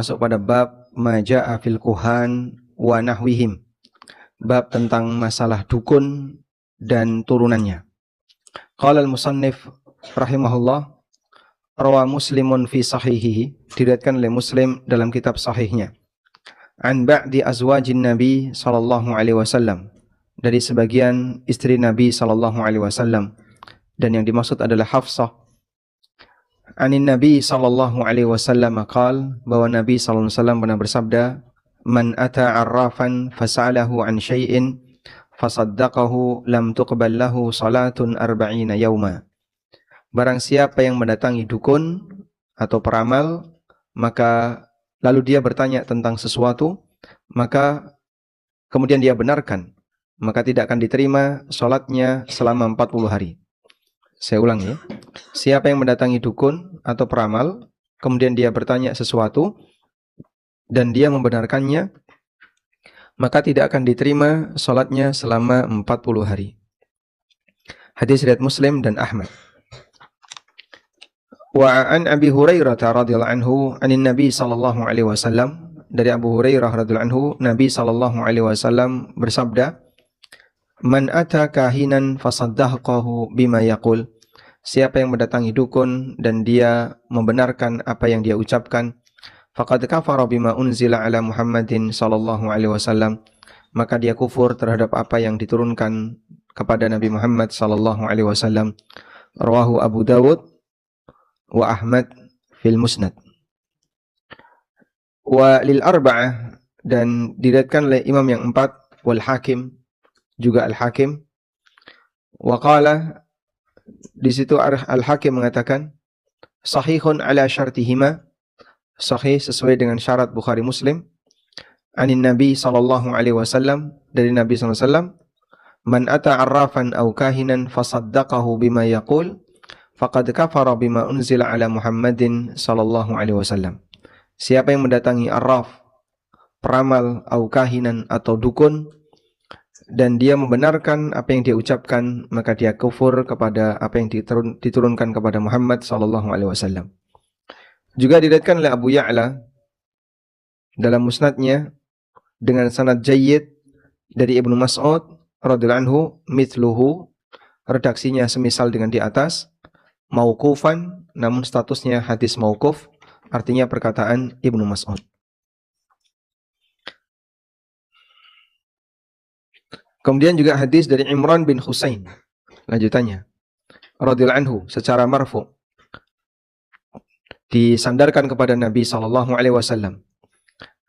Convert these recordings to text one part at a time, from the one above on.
masuk pada bab maja'a fil kuhan wa nahwihim. Bab tentang masalah dukun dan turunannya. Qala al-musannif rahimahullah, rawa Muslimun fi sahihihi, diriwayatkan oleh Muslim dalam kitab sahihnya. An ba'di azwajin Nabi sallallahu alaihi wasallam, dari sebagian istri Nabi sallallahu alaihi wasallam, dan yang dimaksud adalah Hafsah. Anin Nabi sallallahu alaihi wasallam qala, bahwa Nabi sallallahu alaihi wasallam pernah bersabda, man ata arrafan fas'alahu an syai'in fasaddaqahu lam tuqbal lahu salatun arba'ina yauma. Barang siapa yang mendatangi dukun atau peramal, maka lalu dia bertanya tentang sesuatu, maka kemudian dia benarkan, maka tidak akan diterima salatnya selama 40 hari. Saya ulang ya. Siapa yang mendatangi dukun atau peramal, kemudian dia bertanya sesuatu dan dia membenarkannya, maka tidak akan diterima salatnya selama 40 hari. Hadis riwayat Muslim dan Ahmad. Wa an Abi Hurairah radhiyallahu anhu anin Nabi sallallahu alaihi wasallam, dari Abu Hurairah radhiyallahu anhu, Nabi sallallahu alaihi wasallam bersabda, man ata kahinan fasaddaqahu bima yaqul, siapa yang mendatangi dukun dan dia membenarkan apa yang dia ucapkan, faqad kafara bima unzila ala Muhammadin sallallahu alaihi wasallam, maka dia kufur terhadap apa yang diturunkan kepada Nabi Muhammad sallallahu alaihi wasallam. Rawahu Abu Dawud wa Ahmad fil Musnad. Wa lil arba'ah, dan diriwayatkan oleh imam yang 4, wal Hakim, juga Al-Hakim. Wa qala, di situ Al-Hakim mengatakan, sahihun ala syartihima, sahih sesuai dengan syarat Bukhari Muslim. Anin Nabi sallallahu alaihi wasallam, dari Nabi sallallahu alaihi wasallam, man ata arrafan aw kahinan fasaddaqahu bima yaqul faqad kafara bima unzila ala Muhammadin sallallahu alaihi wasallam. Siapa yang mendatangi arraf, peramal, au kahinan atau dukun, dan dia membenarkan apa yang dia ucapkan, maka dia kufur kepada apa yang diturunkan kepada Muhammad sallallahu alaihi wasallam. Juga diriwayatkan oleh Abu Ya'la dalam musnadnya dengan sanad jayyid dari Ibnu Mas'ud radhiyallahu anhu, mithluhu, redaksinya semisal dengan di atas, mauqufan, namun statusnya hadis mauquf, artinya perkataan Ibnu Mas'ud. Kemudian juga hadis dari Imran bin Husain, lanjutannya, radhiyallahu anhu, secara marfu, disandarkan kepada Nabi sallallahu alaihi wasallam.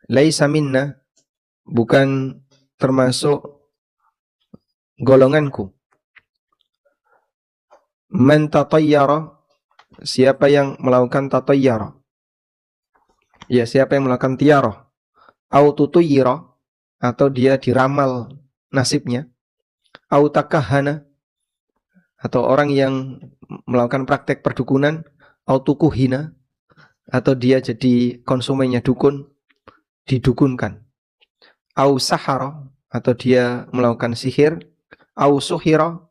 Laisa minna, bukan termasuk golonganku. Man tatayyara, siapa yang melakukan tatayyara, ya siapa yang melakukan tiarah, au tutuyyira, atau dia diramal nasibnya, au takahana, atau orang yang melakukan praktek perdukunan, au tukuhina, atau dia jadi konsumennya dukun, didukunkan, au sahara, atau dia melakukan sihir, au suhira,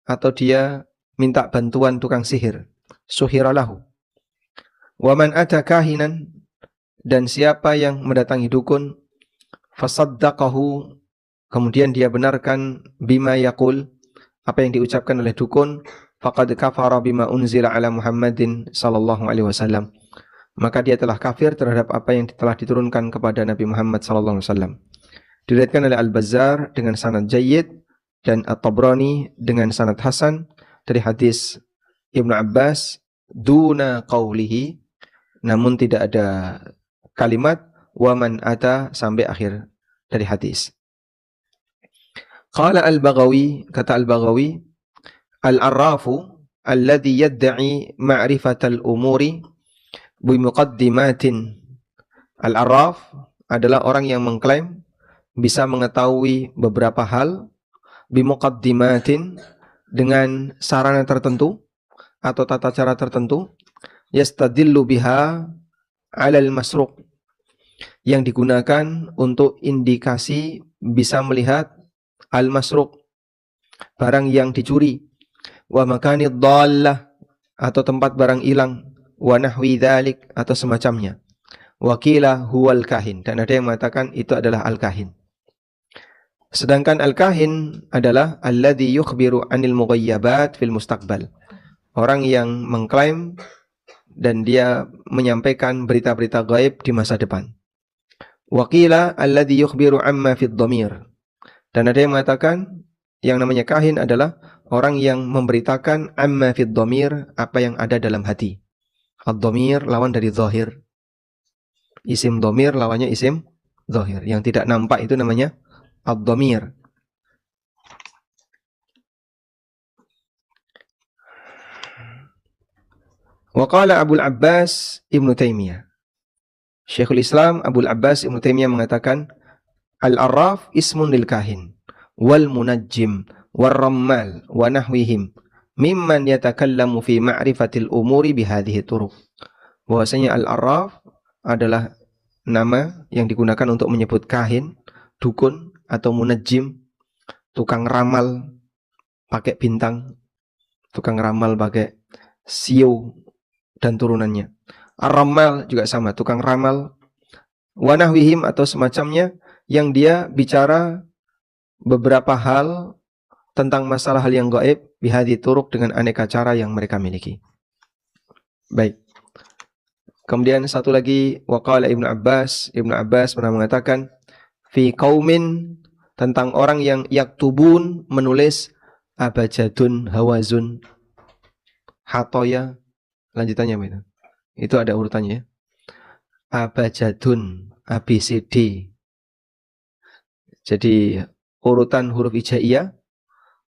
atau dia minta bantuan tukang sihir, suhira lahu. Wa man ata kahinan, dan siapa yang mendatangi dukun, fasaddaqahu, kemudian dia benarkan bima yaqul, apa yang diucapkan oleh dukun, faqad kafara bima unzila ala Muhammadin sallallahu alaihi wasallam, maka dia telah kafir terhadap apa yang telah diturunkan kepada Nabi Muhammad sallallahu alaihi wasallam. Diriwayatkan oleh Al-Bazzar dengan sanad jayyid dan At-Tabrani dengan sanad hasan dari hadis Ibnu Abbas duna qawlihi, namun tidak ada kalimat wa man ata sampai akhir dari hadis. Qala Al-Baghawi, kata Al-Baghawi, al-arrafu alladhi yadda'i ma'rifatal umuri bimuqaddimatin. Al-arraf adalah orang yang mengklaim bisa mengetahui beberapa hal, bimuqaddimatin, dengan sarana tertentu atau tata cara tertentu, yastadillu biha 'alal masruq, yang digunakan untuk indikasi bisa melihat al-masruq, barang yang dicuri, wa makanid dhallah, atau tempat barang hilang, wa nahwi dzalik, atau semacamnya, wa qila huwal kahin, dan ada yang mengatakan itu adalah al-kahin. Sedangkan al-kahin adalah alladzi yukhbiru 'anil mughayyabat fil mustaqbal. Orang yang mengklaim dan dia menyampaikan berita-berita gaib di masa depan. Wa qila alladzi yukhbiru 'amma fid dhamir. Dan ada yang mengatakan yang namanya kahin adalah orang yang memberitakan amma fid dhamir, apa yang ada dalam hati. Ad-dhamir lawan dari zahir. Isim dhamir lawannya isim zahir. Yang tidak nampak itu namanya ad-dhamir. Wa qala Abul Abbas Ibnu Taimiyah. Syekhul Islam Abul Abbas Ibnu Taimiyah mengatakan, al-arraf ismun lil kahin wal munajjim wal rammal wa nahwihim mimman yatakallamu fi ma'rifatil umuri bihadhihi turuq. Bahwasanya al-arraf adalah nama yang digunakan untuk menyebut kahin, dukun atau munajjim, tukang ramal pakai bintang, tukang ramal pakai sio dan turunannya. Ar-rammal juga sama, tukang ramal. Wa nahwihim atau semacamnya yang dia bicara beberapa hal tentang masalah hal yang gaib bihadhi turuk dengan aneka cara yang mereka miliki. Baik. Kemudian satu lagi waqala Ibnu Abbas pernah mengatakan fi qaumin, tentang orang yang yaktubun, menulis abajadun hawazun hatoya, lanjutannya apa itu? Itu ada urutannya ya. Abajadun ABCD. Jadi urutan huruf hijaiyah,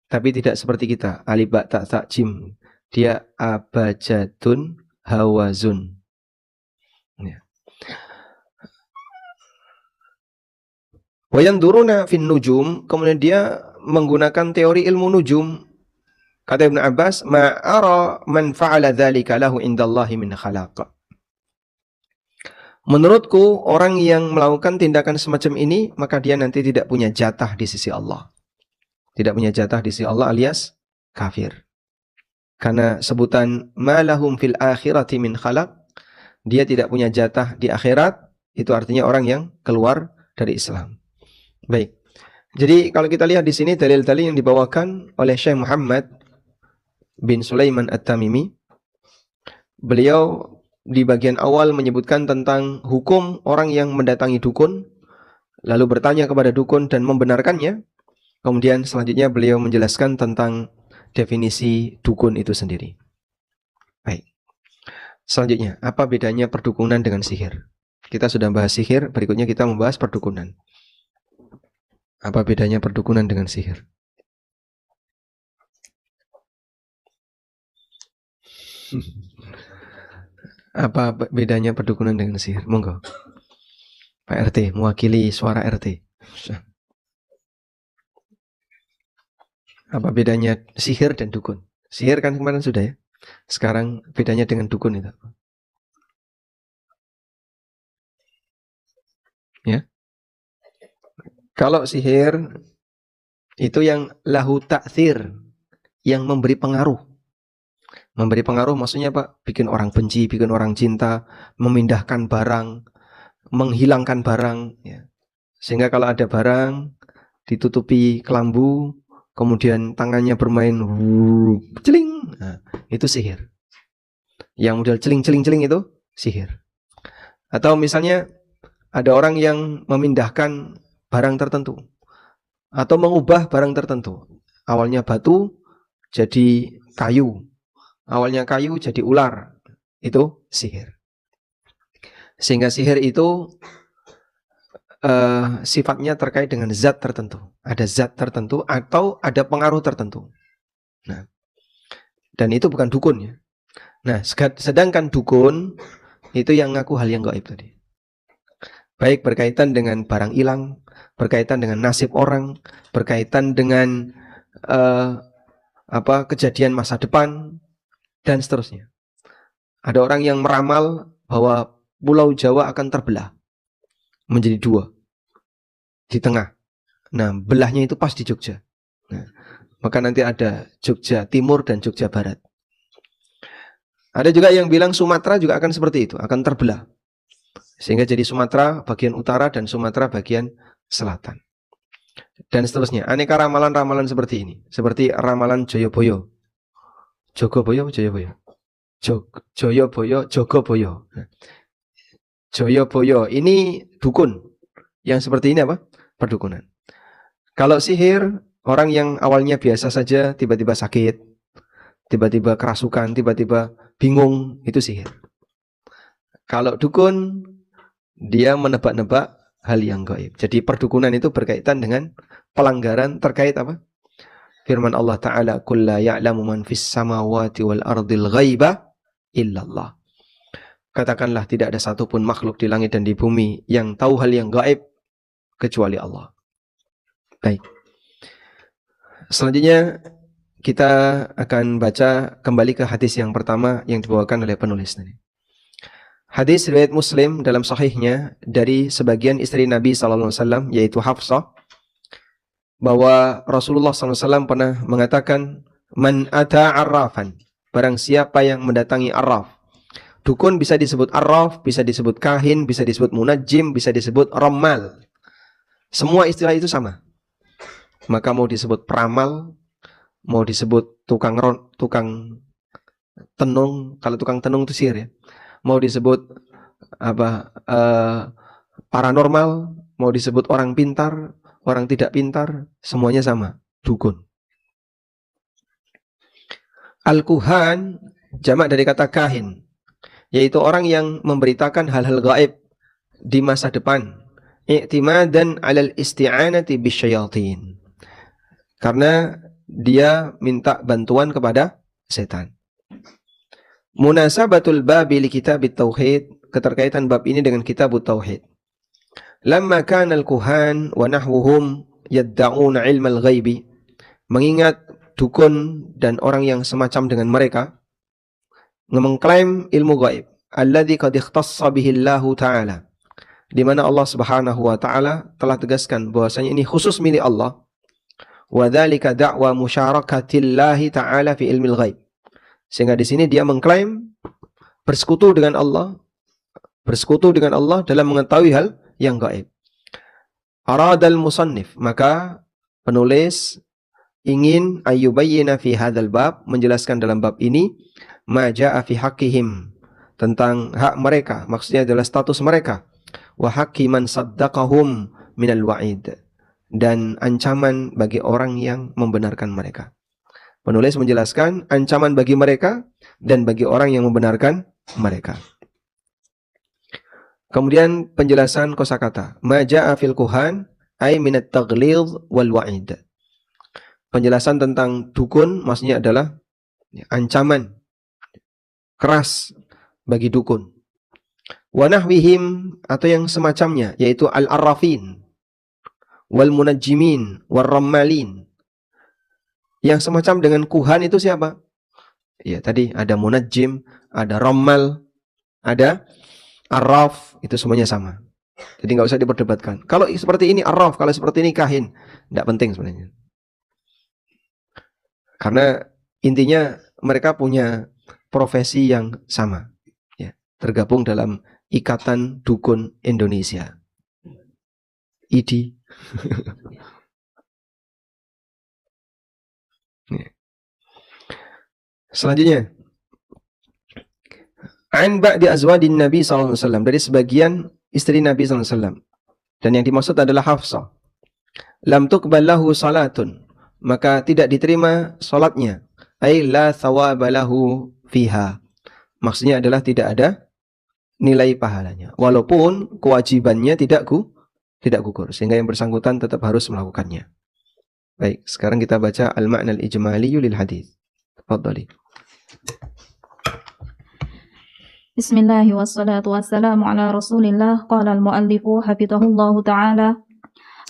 tapi tidak seperti kita alif ba ta sa jim. Dia abajadun hawazun. Ya. Wayanduruna fin nujum, kemudian dia menggunakan teori ilmu nujum. Kata Ibnu Abbas, ma'ara man fa'ala dzalika lahu indallahi min khalaq. Menurutku, orang yang melakukan tindakan semacam ini, maka dia nanti tidak punya jatah di sisi Allah. Tidak punya jatah di sisi Allah alias kafir. Karena sebutan ma lahum fil akhirati min khalaq, dia tidak punya jatah di akhirat, itu artinya orang yang keluar dari Islam. Baik. Jadi kalau kita lihat di sini dalil-dalil yang dibawakan oleh Syekh Muhammad bin Sulaiman At-Tamimi, beliau di bagian awal menyebutkan tentang hukum orang yang mendatangi dukun, lalu bertanya kepada dukun dan membenarkannya. Kemudian selanjutnya beliau menjelaskan tentang definisi dukun itu sendiri. Baik. Selanjutnya, apa bedanya perdukunan dengan sihir? Kita sudah bahas sihir, berikutnya kita membahas perdukunan. Apa bedanya perdukunan dengan sihir? Apa bedanya perdukunan dengan sihir? Monggo. Pak RT, mewakili suara RT. Apa bedanya sihir dan dukun? Sihir kan kemarin sudah ya. Sekarang bedanya dengan dukun itu. Ya. Kalau sihir itu yang lahu ta'thir, yang memberi pengaruh. Memberi pengaruh maksudnya Pak, bikin orang benci, bikin orang cinta, memindahkan barang, menghilangkan barang ya. Sehingga kalau ada barang ditutupi kelambu, kemudian tangannya bermain celing, nah, itu sihir. Yang model celing-celing-celing itu sihir. Atau misalnya ada orang yang memindahkan barang tertentu atau mengubah barang tertentu. Awalnya batu jadi kayu, awalnya kayu jadi ular. Itu sihir. Sehingga sihir itu sifatnya terkait dengan zat tertentu. Ada zat tertentu atau ada pengaruh tertentu. Nah, dan itu bukan dukun ya. Nah, sedangkan dukun itu yang ngaku hal yang gaib tadi. Baik berkaitan dengan barang hilang, berkaitan dengan nasib orang, berkaitan dengan kejadian masa depan dan seterusnya. Ada orang yang meramal bahwa Pulau Jawa akan terbelah menjadi dua di tengah. Nah, belahnya itu pas di Jogja. Nah, maka nanti ada Jogja Timur dan Jogja Barat. Ada juga yang bilang Sumatera juga akan seperti itu, akan terbelah. Sehingga jadi Sumatera bagian utara dan Sumatera bagian selatan. Dan seterusnya. Aneka ramalan-ramalan seperti ini. Seperti ramalan Joyoboyo. Jogoboyo, Joyoboyo. Joyoboyo, Jogoboyo. Joyoboyo. Ini dukun. Yang seperti ini apa? Perdukunan. Kalau sihir, orang yang awalnya biasa saja, tiba-tiba sakit, tiba-tiba kerasukan, tiba-tiba bingung, itu sihir. Kalau dukun, dia menebak-nebak hal yang gaib. Jadi perdukunan itu berkaitan dengan pelanggaran terkait apa? Firman Allah Ta'ala, "Qul la ya'lamu man fis samawati wal ardil ghaiba illallah." Katakanlah tidak ada satupun makhluk di langit dan di bumi yang tahu hal yang gaib kecuali Allah. Baik. Selanjutnya kita akan baca kembali ke hadis yang pertama yang dibawakan oleh penulis tadi. Hadis riwayat Muslim dalam sahihnya dari sebagian istri Nabi SAW, yaitu Hafsah, bahwa Rasulullah SAW pernah mengatakan, "Man ata arrafan," barang siapa yang mendatangi arraf. Dukun bisa disebut arraf, bisa disebut kahin, bisa disebut munajjim, bisa disebut rammal. Semua istilah itu sama. Maka mau disebut peramal, mau disebut tukang tenung, kalau tukang tenung itu sihir ya. Mau disebut paranormal, mau disebut orang pintar, orang tidak pintar, semuanya sama, dukun. Al-kuhan jamak dari kata kahin, yaitu orang yang memberitakan hal-hal gaib di masa depan, i'timadan 'alal isti'anati bisyayatin. Karena dia minta bantuan kepada setan. Munasabatul babi li kitabit tauhid, keterkaitan bab ini dengan kitabut tauhid. Lamma kana al-kuhan wa nahwuhum yadda'una ilmal ghaibi, mengingat dukun dan orang yang semacam dengan mereka mengklaim ilmu gaib, alladzi qad ikhtassa bihi Allah Ta'ala, di mana Allah Subhanahu wa taala telah tegaskan bahwasanya ini khusus milik Allah. Wa dzalika da'wa musyarakatillahi ta'ala fi ilmil ghaib. Sehingga di sini dia mengklaim bersekutu dengan Allah dalam mengetahui hal yang gaib. Aradal musannif, maka penulis ingin ayyubayyina fi hadzal bab, menjelaskan dalam bab ini ma jaa fi haqqihim, tentang hak mereka, maksudnya adalah status mereka, wa haqqi man saddaqahum minal wa'id, dan ancaman bagi orang yang membenarkan mereka. Penulis menjelaskan ancaman bagi mereka dan bagi orang yang membenarkan mereka. Kemudian penjelasan kosakata, ma jaa fil kuhan ay minat taghlidh wal wa'id. Penjelasan tentang dukun maksudnya adalah ancaman keras bagi dukun. Wa nahwihim, atau yang semacamnya, yaitu al-arrafin wal munajjimin wal rammalin. Yang semacam dengan kuhan itu siapa? Ya, tadi ada munajjim, ada rammal, ada arraf, itu semuanya sama. Jadi nggak usah diperdebatkan. Kalau seperti ini arraf, kalau seperti ini kahin, tidak penting sebenarnya. Karena intinya mereka punya profesi yang sama, ya, tergabung dalam Ikatan Dukun Indonesia, IDI. Selanjutnya, an ba'di azwadin Nabi sallallahu alaihi wasallam, dari sebagian istri Nabi sallallahu alaihi wasallam, dan yang dimaksud adalah Hafsah. Lam tuqbal lahu salatun, maka tidak diterima salatnya, ay la thawaba lahu fiha, maksudnya adalah tidak ada nilai pahalanya, walaupun kewajibannya tidak gugur, sehingga yang bersangkutan tetap harus melakukannya. Baik, sekarang kita baca al-ma'na al-ijmali lil hadis. Tafadhali. Bismillah wassalatu wassalamu ala Rasulillah. Qala al-muallifu hafizahullahu ta'ala,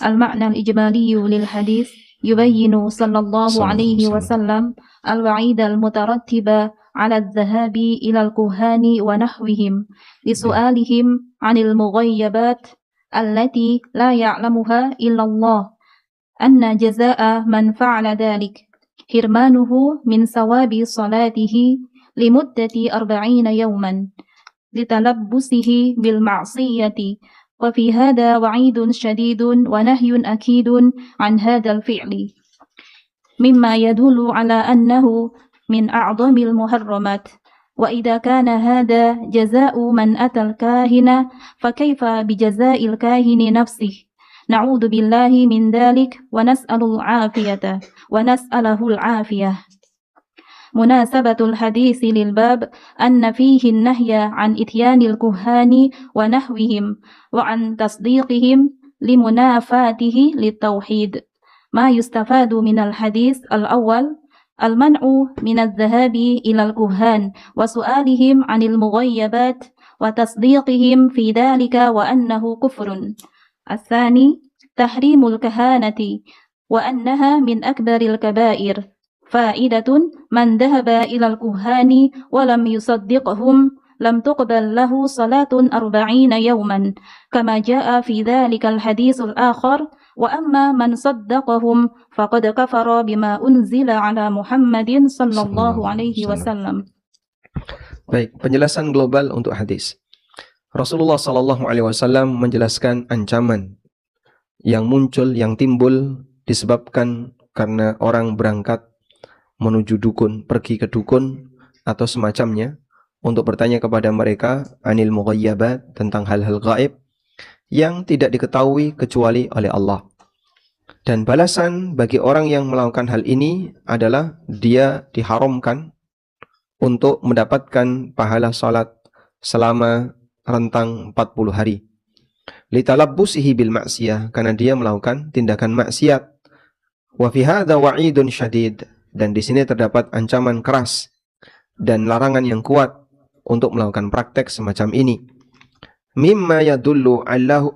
al-ma'na al-ijmali lil hadis yubayyinu sallallahu alaihi wasallam al-wa'id al-mutarattiba ala adh-dhahabi ila al-kuhani wa nahwihim li su'alihim 'anil mughayyabat allati la ya'lamuha illa Allah, anna jazaa'a man fa'ala dhalik hirmanuhu min sawabi salatihi limuddati 40 yawman لتلبسه بالمعصية وفي هذا وعيد شديد ونهي أكيد عن هذا الفعل مما يدل على أنه من أعظم المحرمات وإذا كان هذا جزاء من أتى الكاهن فكيف بجزاء الكاهن نفسه نعوذ بالله من ذلك ونسأله العافية مناسبة الحديث للباب أن فيه النهي عن إتيان الكهان ونحوهم وعن تصديقهم لمنافاته للتوحيد ما يستفاد من الحديث الأول المنع من الذهاب إلى الكهان وسؤالهم عن المغيبات وتصديقهم في ذلك وأنه كفر الثاني تحريم الكهانة وأنها من أكبر الكبائر فائدة من ذهب إلى الكهان ولم يصدقهم لم تقبل له صلاة 40 يوما كما جاء في ذلك الحديث الآخر وأما من صدقهم فقد كفر بما أنزل على محمد صلى الله عليه وسلم. Baik, penjelasan global untuk hadis. Rasulullah Sallallahu Alaihi Wasallam menjelaskan ancaman yang muncul, yang timbul disebabkan karena orang berangkat menuju dukun, pergi ke dukun atau semacamnya untuk bertanya kepada mereka anil mughayyabat, tentang hal-hal gaib yang tidak diketahui kecuali oleh Allah. Dan balasan bagi orang yang melakukan hal ini adalah dia diharamkan untuk mendapatkan pahala salat selama rentang 40 hari. Litalabbusihi bil ma'siyah, karena dia melakukan tindakan maksiat. Wa fi hadza wa'idun syadid, dan di sini terdapat ancaman keras dan larangan yang kuat untuk melakukan praktek semacam ini. Mimma yadullu ala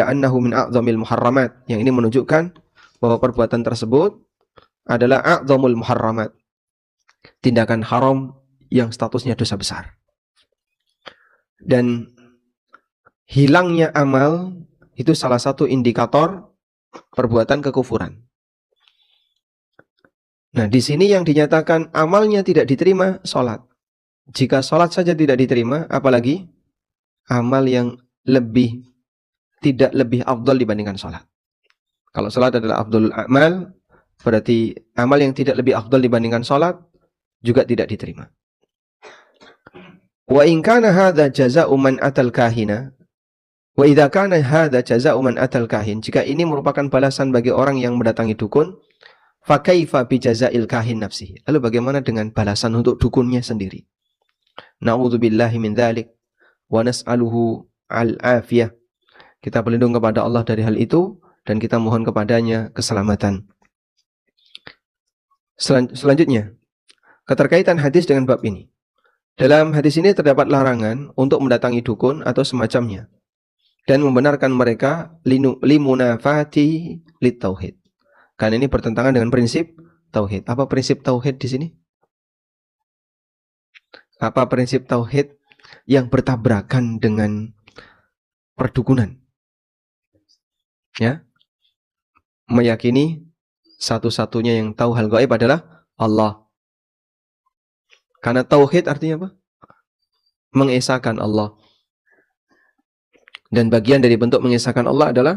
annahu min a'zamil muharramat, yang ini menunjukkan bahwa perbuatan tersebut adalah a'zamul muharramat, tindakan haram yang statusnya dosa besar. Dan hilangnya amal itu salah satu indikator perbuatan kekufuran. Nah, di sini yang dinyatakan amalnya tidak diterima salat. Jika salat saja tidak diterima, apalagi amal yang tidak lebih afdal dibandingkan salat. Kalau salat adalah afdalul a'mal, berarti amal yang tidak lebih afdal dibandingkan salat juga tidak diterima. Wa in kana hadza jazaa'u man atal kahina, wa idza kana hadza jazaa'u man atal kahin, jika ini merupakan balasan bagi orang yang mendatangi dukun, fa kaifa bi jazaa'il kahin nafsihi, lalu bagaimana dengan balasan untuk dukunnya sendiri? Na'udzubillahi min dzalik wa nas'aluhu al-afiyah. Kita berlindung kepada Allah dari hal itu dan kita mohon kepadanya keselamatan. Selanjutnya, keterkaitan hadis dengan bab ini. Dalam hadis ini terdapat larangan untuk mendatangi dukun atau semacamnya dan membenarkan mereka limunafati litauhid. Karena ini bertentangan dengan prinsip tauhid. Apa prinsip tauhid di sini? Apa prinsip tauhid yang bertabrakan dengan perdukunan? Ya, meyakini satu-satunya yang tahu hal gaib adalah Allah. Karena tauhid artinya apa? Mengesahkan Allah. Dan bagian dari bentuk mengesahkan Allah adalah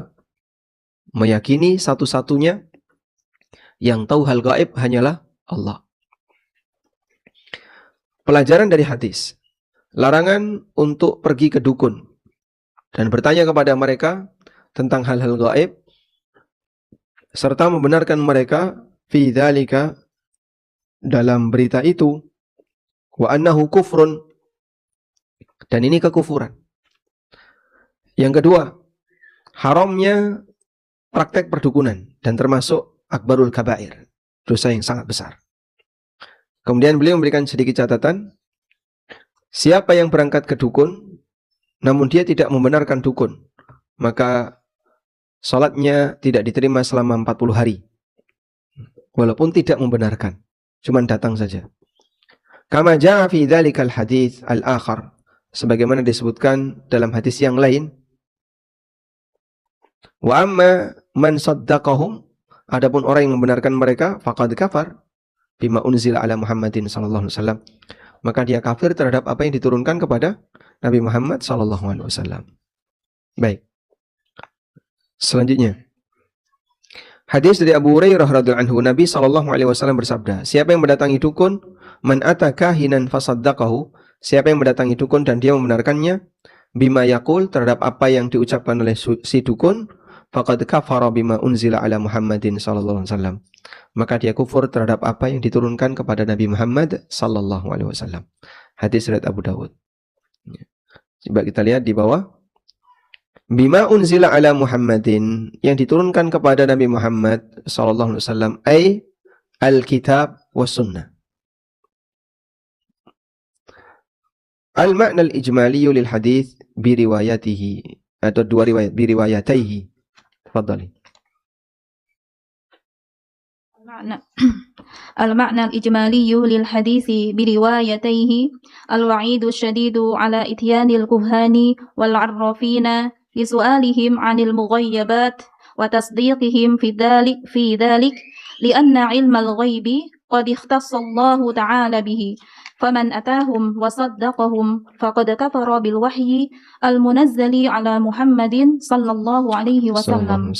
meyakini satu-satunya yang tahu hal gaib hanyalah Allah. Pelajaran dari hadis, larangan untuk pergi ke dukun dan bertanya kepada mereka tentang hal-hal gaib serta membenarkan mereka fi dzalika, dalam berita itu, wa annahu kufrun, dan ini kekufuran. Yang kedua, haramnya praktek perdukunan dan termasuk akbarul kabair, dosa yang sangat besar. Kemudian beliau memberikan sedikit catatan, siapa yang berangkat ke dukun namun dia tidak membenarkan dukun, maka salatnya tidak diterima selama 40 hari. Walaupun tidak membenarkan, cuma datang saja. Kama jaa fi dzalikal hadits al-akhar, sebagaimana disebutkan dalam hadis yang lain. Wa amma man saddaqahum, adapun orang yang membenarkan mereka, faqad kafar bima unzila ala Muhammadin sallallahu alaihi wasallam. maka dia kafir terhadap apa yang diturunkan kepada Nabi Muhammad SAW. Baik. Selanjutnya, hadis dari Abu Hurairah radhiyallahu anhu, Nabi SAW bersabda, siapa yang mendatangi dukun, man ata kahinan fasaddaqahu, siapa yang mendatangi dukun dan dia membenarkannya, bima yaqul, terhadap apa yang diucapkan oleh si dukun, faqad kafara bima unzila ala Muhammadin sallallahu alaihi wasallam, maka dia kufur terhadap apa yang diturunkan kepada Nabi Muhammad sallallahu alaihi wasallam. Hadis riwayat Abu Dawud. Coba kita lihat di bawah. Bima unzila ala Muhammadin, yang diturunkan kepada Nabi Muhammad sallallahu alaihi wasallam, ay al-kitab was sunnah. Al-ma'na al-ijmali lil hadis bi riwayatihi, atau dua riwayat, bi riwayataihi. Tafadhali. المعنى الإجمالي للحديث بروايتيه الوعيد الشديد على إتيان الكهان والعرافين لسؤالهم عن المغيبات وتصديقهم في ذلك لأن علم الغيب قد اختص الله تعالى به فمن أتاهم وصدقهم فقد كفر بالوحي المنزل على محمد صلى الله عليه وسلم.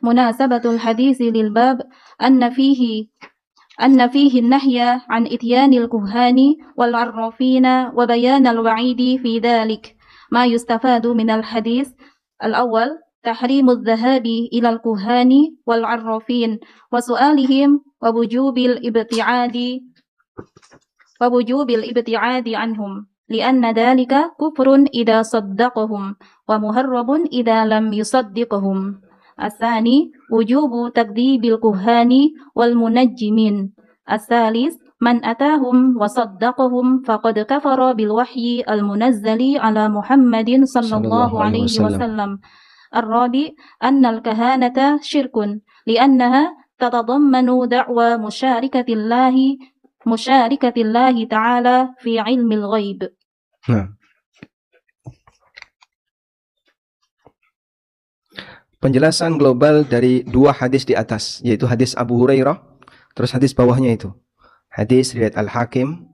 مناسبة الحديث للباب أن فيه النهي عن إتيان الكهان والعرافين وبيان الوعيد في ذلك. ما يستفاد من الحديث الأول تحريم الذهاب إلى الكهان والعرافين وسؤالهم ووجوب الابتعاد عنهم لأن ذلك كفر إذا صدقهم ومهرب إذا لم يصدقهم. الثاني وجوب تكذيب الكهان والمنجمين. الثالث من أتاهم وصدقهم فقد كفر بالوحي المنزل على محمد صلى الله عليه وسلم. الرابع أن الكهانة شرك لأنها تتضمن دعوى مشاركة الله تعالى في علم الغيب. Penjelasan global dari dua hadis di atas, yaitu hadis Abu Hurairah, terus hadis bawahnya itu hadis riwayat Al-Hakim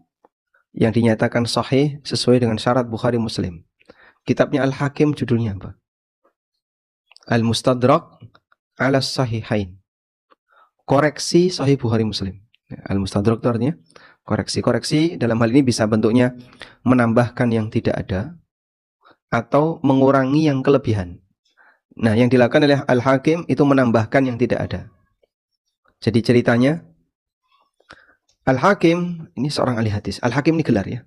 yang dinyatakan sahih sesuai dengan syarat Bukhari Muslim. Kitabnya Al-Hakim judulnya apa? Al-Mustadrak ala Sahihain. Koreksi Sahih Bukhari Muslim. Al-Mustadrak itu artinya koreksi. Koreksi dalam hal ini bisa bentuknya menambahkan yang tidak ada atau mengurangi yang kelebihan. Nah, yang dilakukan oleh Al-Hakim itu menambahkan yang tidak ada. Jadi ceritanya, Al-Hakim ini seorang ahli hadis. Al-Hakim ini gelar ya.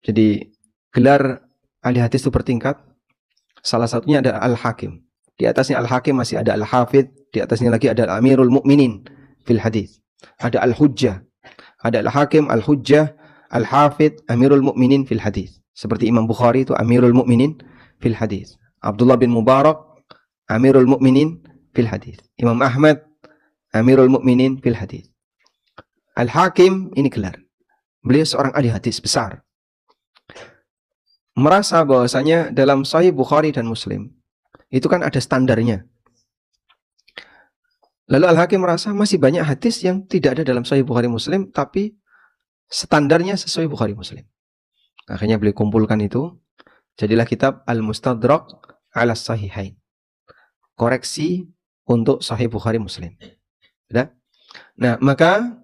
Jadi gelar ahli hadis itu bertingkat. Salah satunya ada Al-Hakim. Di atasnya Al-Hakim masih ada Al-Hafidh. Di atasnya lagi ada Amirul Mukminin fil hadis. Ada Al-Hujjah. Ada Al-Hakim, Al-Hujjah, Al-Hafidh, Amirul Mukminin fil hadis. Seperti Imam Bukhari itu Amirul Mukminin fil hadis. Abdullah bin Mubarak Amirul Mukminin fil hadis. Imam Ahmad Amirul Mukminin fil hadis. Al-Hakim ini gelar. Beliau seorang ahli hadis besar. Merasa bahwasanya dalam Sahih Bukhari dan Muslim itu kan ada standarnya. Lalu Al-Hakim merasa masih banyak hadis yang tidak ada dalam Sahih Bukhari Muslim tapi standarnya sesuai Bukhari Muslim. Akhirnya beliau kumpulkan itu. Jadilah kitab Al-Mustadrak ala Sahihain. Koreksi untuk Sahih Bukhari Muslim. Sudah? Nah, maka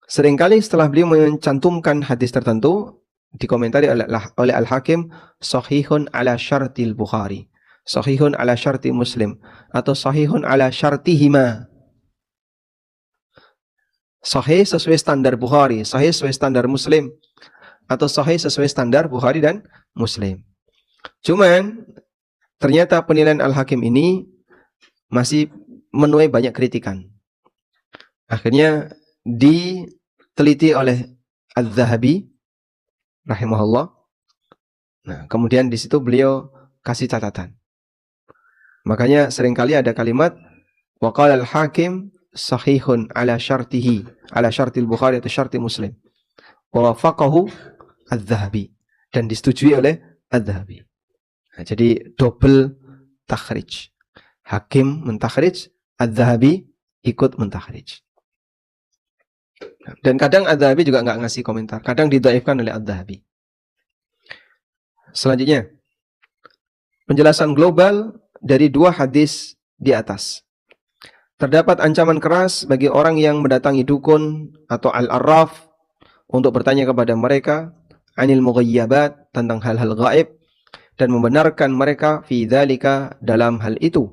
seringkali setelah beliau mencantumkan hadis tertentu, dikomentari oleh Al-Hakim, Sahihun ala syartil Bukhari, Sahihun ala syarti Muslim, atau Sahihun ala syartihima. Sahih sesuai standar Bukhari, Sahih sesuai standar Muslim, atau Sahih sesuai standar Bukhari dan Muslim. Cuman ternyata penilaian Al-Hakim ini masih menuai banyak kritikan. Akhirnya diteliti oleh Az-Zahabi rahimahullah. Nah, kemudian di situ beliau kasih catatan. Makanya seringkali ada kalimat wa qala al-Hakim sahihun ala syartihi, ala syartil Bukhari atau syarti Muslim. Wa wafaqahu Az-Zahabi, dan disetujui oleh Az-Zahabi. Nah, jadi double takhrij. Hakim mentakhrij, Az-Zahabi ikut mentakhrij. Dan kadang Adz-Dzahabi juga nggak ngasih komentar. Kadang didhaifkan oleh Adz-Dzahabi. Selanjutnya, penjelasan global dari 2 hadis di atas. Terdapat ancaman keras bagi orang yang mendatangi dukun atau al-arraf untuk bertanya kepada mereka anil mughayyabat, tentang hal-hal gaib, dan membenarkan mereka fi dzalika, dalam hal itu.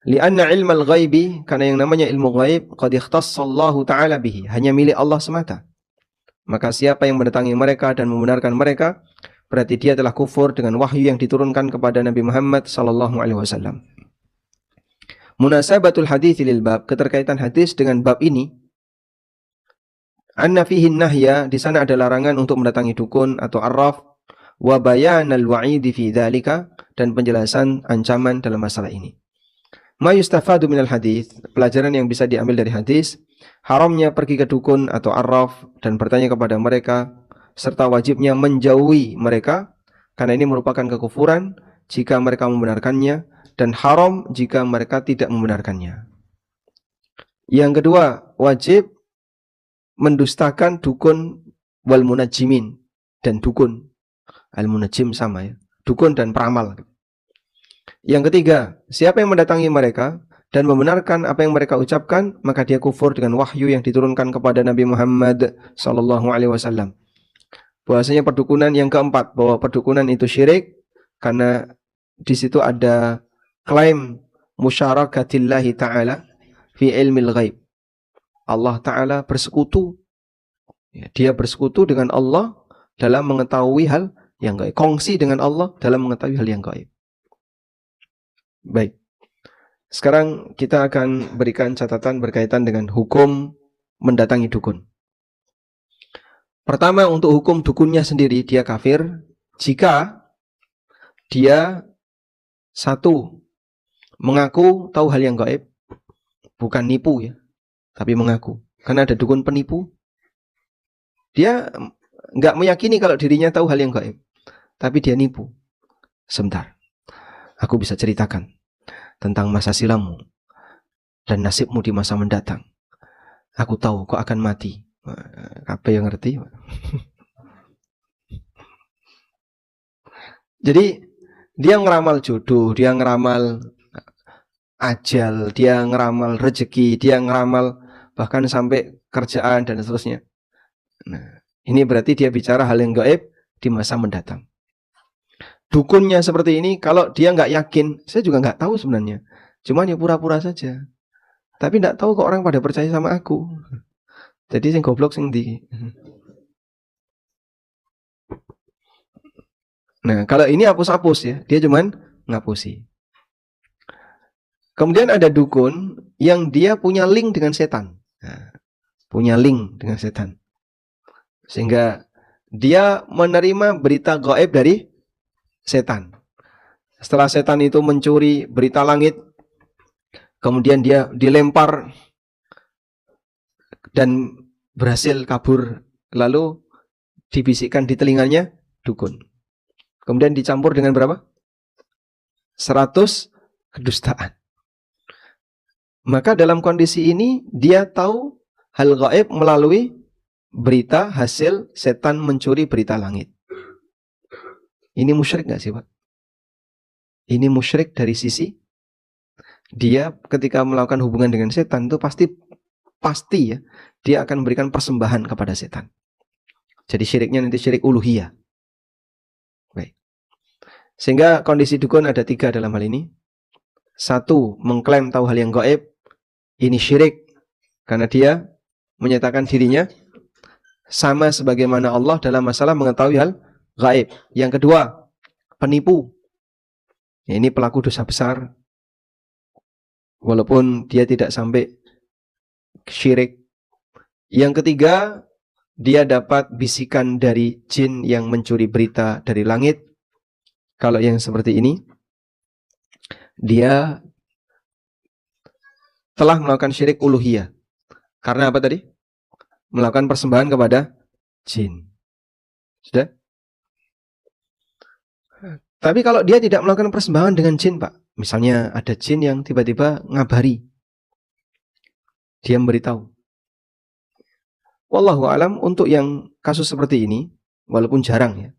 Lianna ilmal ghaibi, karena yang namanya ilmu ghaib, qad ikhtassallahu ta'ala bihi, hanya milik Allah semata. Maka siapa yang mendatangi mereka dan membenarkan mereka, berarti dia telah kufur dengan wahyu yang diturunkan kepada Nabi Muhammad sallallahu alaihi wasallam. Munasabatul hadits lil bab, keterkaitan hadis dengan bab ini. Anna fihi nahya, di sana ada larangan untuk mendatangi dukun atau arraf, wa bayanal wa'idi fi dzalika, dan penjelasan ancaman dalam masalah ini. Ma yustafadu minal hadis, pelajaran yang bisa diambil dari hadis, haramnya pergi ke dukun atau arraf dan bertanya kepada mereka, serta wajibnya menjauhi mereka, karena ini merupakan kekufuran jika mereka membenarkannya, dan haram jika mereka tidak membenarkannya. Yang kedua, wajib mendustakan dukun wal munajjimin, dan dukun. Al-munajjim sama ya, dukun dan peramal. Yang ketiga, siapa yang mendatangi mereka dan membenarkan apa yang mereka ucapkan, maka dia kufur dengan wahyu yang diturunkan kepada Nabi Muhammad sallallahu alaihi wasallam. Bahwasanya perdukunan yang keempat, bahwa perdukunan itu syirik karena di situ ada klaim musyarakatillahi ta'ala fi ilmil ghaib. Allah Ta'ala bersekutu. Dia bersekutu dengan Allah dalam mengetahui hal yang gaib. Kongsi dengan Allah dalam mengetahui hal yang gaib. Baik. Sekarang kita akan berikan catatan berkaitan dengan hukum mendatangi dukun. Pertama, untuk hukum dukunnya sendiri, dia kafir jika dia satu, mengaku tahu hal yang gaib, bukan nipu ya, tapi mengaku. Karena ada dukun penipu, dia nggak meyakini kalau dirinya tahu hal yang gaib, tapi dia nipu. Sebentar, aku bisa ceritakan tentang masa silammu dan nasibmu di masa mendatang. Aku tahu kau akan mati. Apa yang ngerti? Jadi dia ngeramal jodoh, dia ngeramal ajal, dia ngeramal rezeki, dia ngeramal bahkan sampai kerjaan dan seterusnya. Nah, ini berarti dia bicara hal yang gaib di masa mendatang. Dukunnya seperti ini, kalau dia nggak yakin, saya juga nggak tahu sebenarnya. Cuman ya pura-pura saja. Tapi nggak tahu kok orang pada percaya sama aku. Jadi sing goblok sing ndi. Nah, kalau ini hapus-hapus ya, dia cuman ngapusi. Kemudian ada dukun yang dia punya link dengan setan. Nah, punya link dengan setan. Sehingga dia menerima berita gaib dari setan. Setelah setan itu mencuri berita langit, kemudian dia dilempar dan berhasil kabur, lalu dibisikkan di telinganya dukun. Kemudian dicampur dengan berapa? 100 kedustaan. Maka dalam kondisi ini dia tahu hal gaib melalui berita hasil setan mencuri berita langit. Ini musyrik gak sih Pak? Ini musyrik dari sisi dia ketika melakukan hubungan dengan setan itu pasti ya, dia akan memberikan persembahan kepada setan. Jadi syiriknya nanti syirik uluhiyah. Baik. Sehingga kondisi dukun ada 3 dalam hal ini. 1, mengklaim tahu hal yang gaib. Ini syirik karena dia menyatakan dirinya sama sebagaimana Allah dalam masalah mengetahui hal gaib. Yang kedua, penipu. Ya, ini pelaku dosa besar. Walaupun dia tidak sampai syirik. Yang ketiga, dia dapat bisikan dari jin yang mencuri berita dari langit. Kalau yang seperti ini, dia telah melakukan syirik uluhiyah. Karena apa tadi? Melakukan persembahan kepada jin. Sudah? Tapi kalau dia tidak melakukan persembahan dengan jin, Pak. Misalnya ada jin yang tiba-tiba ngabari. Dia memberitahu. Wallahu alam, untuk yang kasus seperti ini, walaupun jarang ya,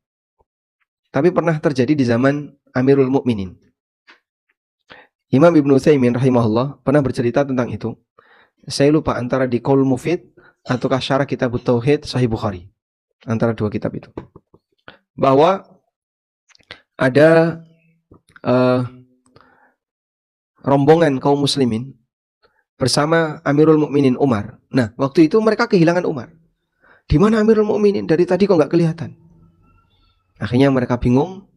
tapi pernah terjadi di zaman Amirul Mukminin. Imam Ibnu Utsaimin rahimahullah pernah bercerita tentang itu. Saya lupa antara di Qaul Mufid ataukah Syarah Kitab Tauhid Sahih Bukhari. Antara dua kitab itu. Bahwa ada rombongan kaum muslimin bersama Amirul Mukminin Umar. Nah, waktu itu mereka kehilangan Umar. Di mana Amirul Mukminin? Dari tadi kok nggak kelihatan. Akhirnya mereka bingung,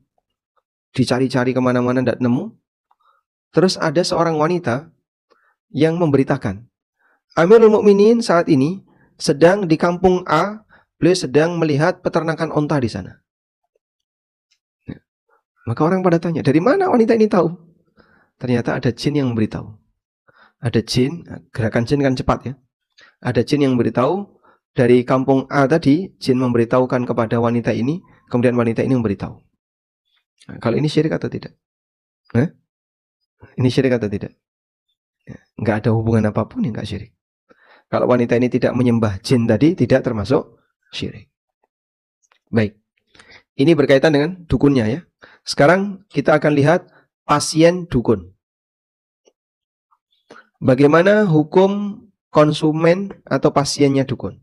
dicari-cari kemana-mana tidak nemu. Terus ada seorang wanita yang memberitakan, Amirul Mukminin saat ini sedang di kampung A, beliau sedang melihat peternakan onta di sana. Maka orang pada tanya, dari mana wanita ini tahu? Ternyata ada jin yang memberitahu. Ada jin, gerakan jin kan cepat ya. Ada jin yang memberitahu, dari kampung A tadi, jin memberitahukan kepada wanita ini, kemudian wanita ini memberitahu. Nah, kalau ini syirik atau tidak? Ini syirik atau tidak? Nggak ada hubungan apapun yang nggak syirik. Kalau wanita ini tidak menyembah jin tadi, tidak termasuk syirik. Baik. Ini berkaitan dengan dukunnya ya. Sekarang kita akan lihat pasien dukun. Bagaimana hukum konsumen atau pasiennya dukun?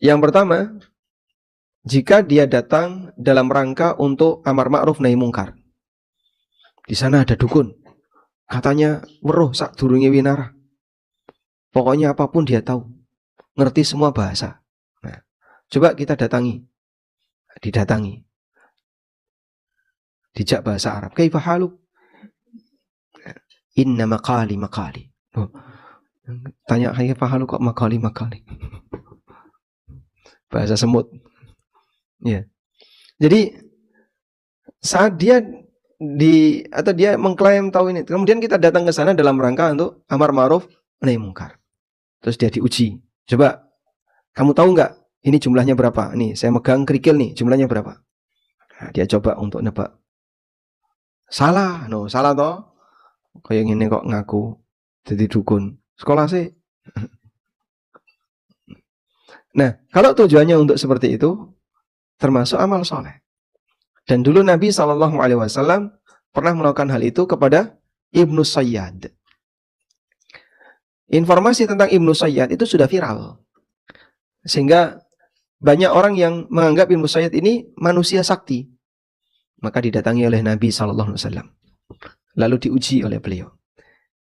Yang pertama, jika dia datang dalam rangka untuk amar ma'ruf nahi mungkar. Di sana ada dukun. Katanya weruh sak durunge winarah. Pokoknya apapun dia tahu. Ngerti semua bahasa. Nah, coba kita datangi. Didatangi. Dijak bahasa Arab. Kaifa haluk? Inna maqali. Oh. Tanya kaifa haluk kok maqali. Bahasa semut. Ya. Jadi saat dia dia mengklaim tahu ini, kemudian kita datang ke sana dalam rangka untuk amar ma'ruf nahi mungkar. Terus dia diuji. Coba kamu tahu nggak ini jumlahnya berapa? Nih saya megang kerikil nih, jumlahnya berapa? Nah, dia coba untuk nebak. Salah toh. Kayak gini kok ngaku jadi dukun. Sekolah sih. Nah, kalau tujuannya untuk seperti itu, termasuk amal soleh. Dan dulu Nabi SAW pernah melakukan hal itu kepada Ibnu Sayyad. Informasi tentang Ibnu Sayyad itu sudah viral. Sehingga banyak orang yang menganggap Ibnu Sayyad ini manusia sakti. Maka didatangi oleh Nabi SAW. Lalu diuji oleh beliau.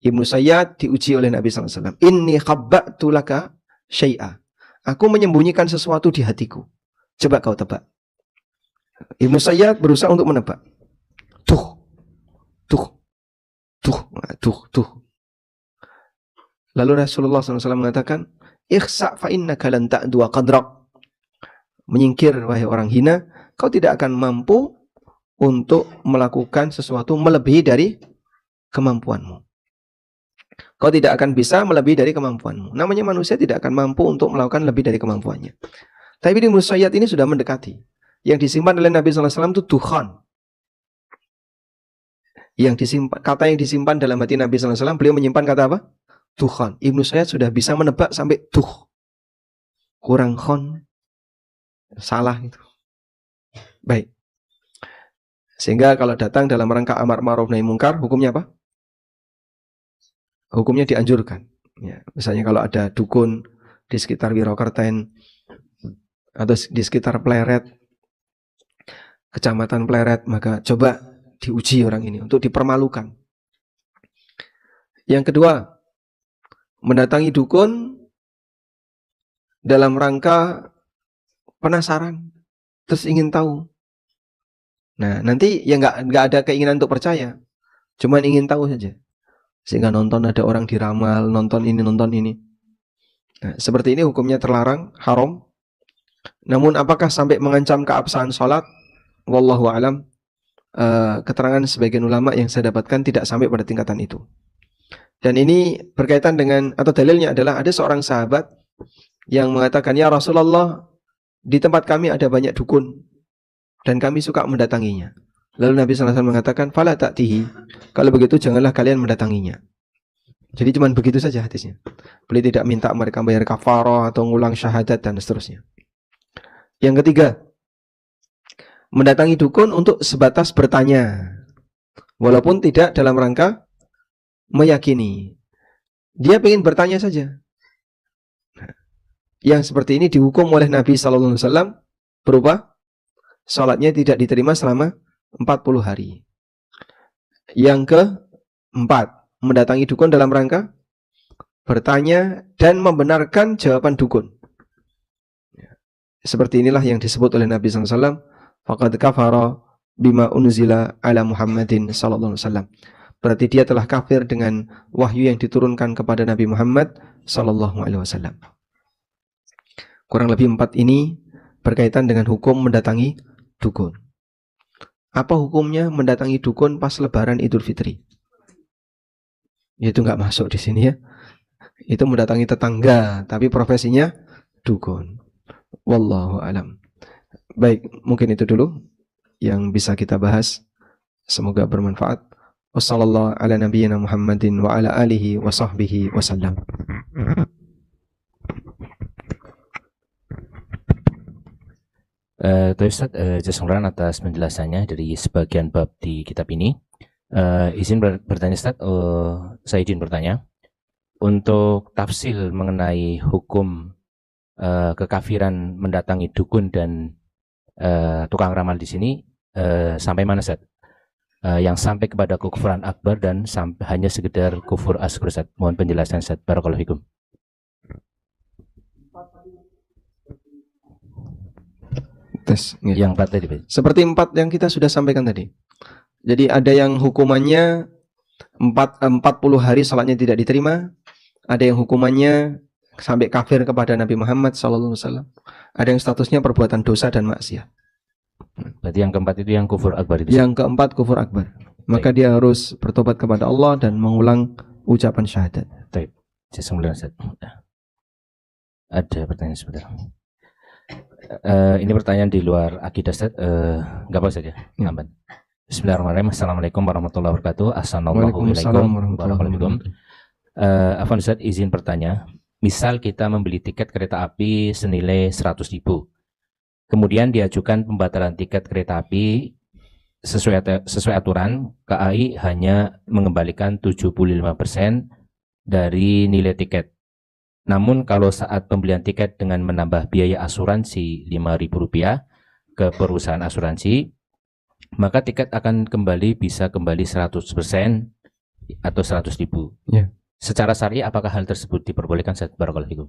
Ibnu Sayyad diuji oleh Nabi SAW. Inni khabba'tu laka syai'a. Aku menyembunyikan sesuatu di hatiku. Coba kau tebak. Ibnu Sayyad berusaha untuk menebak. Tuh. Lalu Rasulullah SAW mengatakan, Ikhsa' fa innaka lan ta'dua qadrak. Menyingkir, wahai orang hina, kau tidak akan mampu untuk melakukan sesuatu melebihi dari kemampuanmu. Kau tidak akan bisa melebihi dari kemampuanmu. Namanya manusia tidak akan mampu untuk melakukan lebih dari kemampuannya. Tapi Ibnu Sayyad ini sudah mendekati. Yang disimpan oleh Nabi SAW itu dukhan. Kata yang disimpan dalam hati Nabi SAW, beliau menyimpan kata apa? Dukhan. Ibnu Sayyad sudah bisa menebak sampai tuh. Kurang khon. Salah itu. Baik. Sehingga kalau datang dalam rangka amar ma'ruf nahi mungkar, hukumnya apa? Hukumnya dianjurkan. Ya, misalnya kalau ada dukun di sekitar Wirokerten atau di sekitar Pleret, kecamatan Pleret, maka coba diuji orang ini untuk dipermalukan. Yang kedua, mendatangi dukun dalam rangka penasaran, terus ingin tahu. Nah, nanti ya nggak ada keinginan untuk percaya, cuman ingin tahu saja. Sehingga nonton ada orang diramal, nonton ini. Nah, seperti ini hukumnya terlarang, haram. Namun apakah sampai mengancam keabsahan sholat? Wallahu a'lam. Keterangan sebagian ulama yang saya dapatkan tidak sampai pada tingkatan itu. Dan ini berkaitan dengan, atau dalilnya adalah ada seorang sahabat yang mengatakan, ya Rasulullah, di tempat kami ada banyak dukun dan kami suka mendatanginya. Lalu Nabi SAW mengatakan, fala ta'tihi. Kalau begitu janganlah kalian mendatanginya. Jadi cuma begitu saja hadisnya. Beliau tidak minta mereka bayar kafarah atau ngulang syahadat dan seterusnya. Yang ketiga, mendatangi dukun untuk sebatas bertanya, walaupun tidak dalam rangka meyakini. Dia ingin bertanya saja. Yang seperti ini dihukum oleh Nabi Sallallahu Alaihi Wasallam berupa salatnya tidak diterima selama 40 hari. Yang keempat, mendatangi dukun dalam rangka bertanya dan membenarkan jawaban dukun. Seperti inilah yang disebut oleh Nabi Sallallahu Alaihi Wasallam, faqad kafara bima unzila ala Muhammadin Sallallahu Alaihi Wasallam. Berarti dia telah kafir dengan wahyu yang diturunkan kepada Nabi Muhammad Sallallahu Alaihi Wasallam. Kurang lebih 4 ini berkaitan dengan hukum mendatangi dukun. Apa hukumnya mendatangi dukun pas Lebaran Idul Fitri? Itu nggak masuk di sini ya. Itu mendatangi tetangga, tapi profesinya dukun. Wallahu alam. Baik, mungkin itu dulu yang bisa kita bahas. Semoga bermanfaat. Wassallallahu ala nabiyyina Muhammadin wa ala alihi wa sahbihi wasallam. Ustaz, jazakumullah atas penjelasannya dari sebagian bab di kitab ini. Izin bertanya Ustaz, saya izin bertanya. Untuk tafsir mengenai hukum kekafiran mendatangi dukun dan tukang ramal di sini sampai mana Ustaz? Yang sampai kepada kufuran akbar dan hanya sekedar kufur asghar Ustaz. Mohon penjelasan Ustaz. Barakallahu fikum. Yang 4 tadi. Seperti 4 yang kita sudah sampaikan tadi. Jadi ada yang hukumannya 40 hari salatnya tidak diterima, ada yang hukumannya sampai kafir kepada Nabi Muhammad SAW, ada yang statusnya perbuatan dosa dan maksiat. Berarti yang keempat itu yang kufur akbar itu? Yang keempat kufur akbar. Maka dia harus bertobat kepada Allah dan mengulang ucapan syahadat. Baik. Ada pertanyaan sebentar. Ini pertanyaan di luar akidah Ustaz, enggak apa saja. Aman. Bismillahirrahmanirrahim. Assalamualaikum warahmatullahi wabarakatuh. Assalamualaikum warahmatullahi wabarakatuh. Afwan Ustaz, izin bertanya. Misal kita membeli tiket kereta api senilai 100.000. Kemudian diajukan pembatalan tiket kereta api sesuai aturan, KAI hanya mengembalikan 75% dari nilai tiket. Namun kalau saat pembelian tiket dengan menambah biaya asuransi Rp5.000 ke perusahaan asuransi, maka tiket akan bisa kembali 100% atau 100.000. Ya. Secara syar'i apakah hal tersebut diperbolehkan? Barakallahu fikum.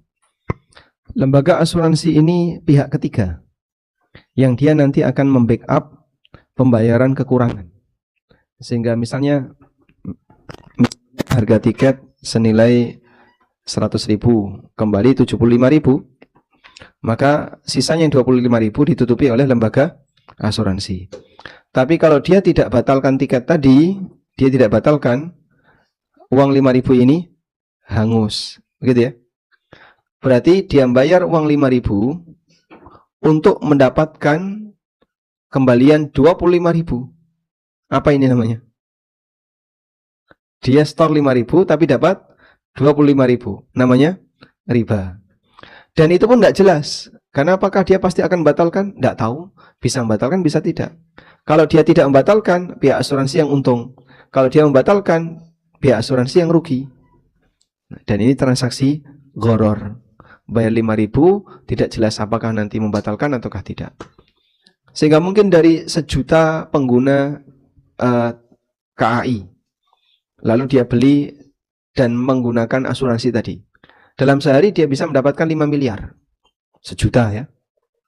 Lembaga asuransi ini pihak ketiga yang dia nanti akan membackup pembayaran kekurangan. Sehingga misalnya harga tiket senilai 100.000 kembali 75.000, maka sisanya 25.000 ditutupi oleh lembaga asuransi. Tapi kalau dia tidak batalkan tiket tadi, dia tidak batalkan, uang 5.000 ini hangus, begitu ya. Berarti dia bayar uang 5.000 untuk mendapatkan kembalian 25.000. Apa ini namanya? Dia store 5.000 tapi dapat 25.000, namanya riba. Dan itu pun tidak jelas. Karena apakah dia pasti akan membatalkan? Tidak tahu. Bisa membatalkan, bisa tidak. Kalau dia tidak membatalkan, pihak asuransi yang untung. Kalau dia membatalkan, pihak asuransi yang rugi. Dan ini transaksi gharar. Bayar 5.000, tidak jelas apakah nanti membatalkan ataukah tidak. Sehingga mungkin dari 1 juta pengguna KAI, lalu dia beli dan menggunakan asuransi tadi. Dalam sehari dia bisa mendapatkan 5 miliar. 1 juta ya.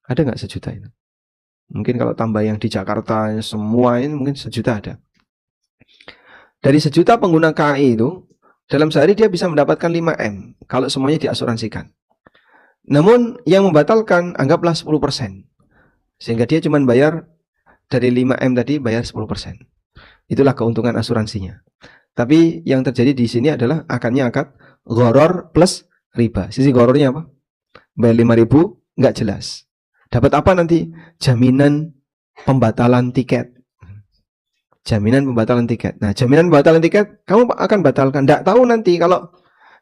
Ada nggak 1 juta itu? Mungkin kalau tambah yang di Jakarta semua ini mungkin 1 juta ada. Dari 1 juta pengguna KAI itu, dalam sehari dia bisa mendapatkan 5M kalau semuanya diasuransikan. Namun yang membatalkan anggaplah 10%. Sehingga dia cuma bayar dari 5M tadi bayar 10%. Itulah keuntungan asuransinya. Tapi yang terjadi di sini adalah akad gharar plus riba. Sisi ghararnya apa? Bayar 5.000 nggak jelas. Dapat apa nanti? Jaminan pembatalan tiket. Jaminan pembatalan tiket. Nah, jaminan pembatalan tiket kamu akan batalkan. Tidak tahu nanti kalau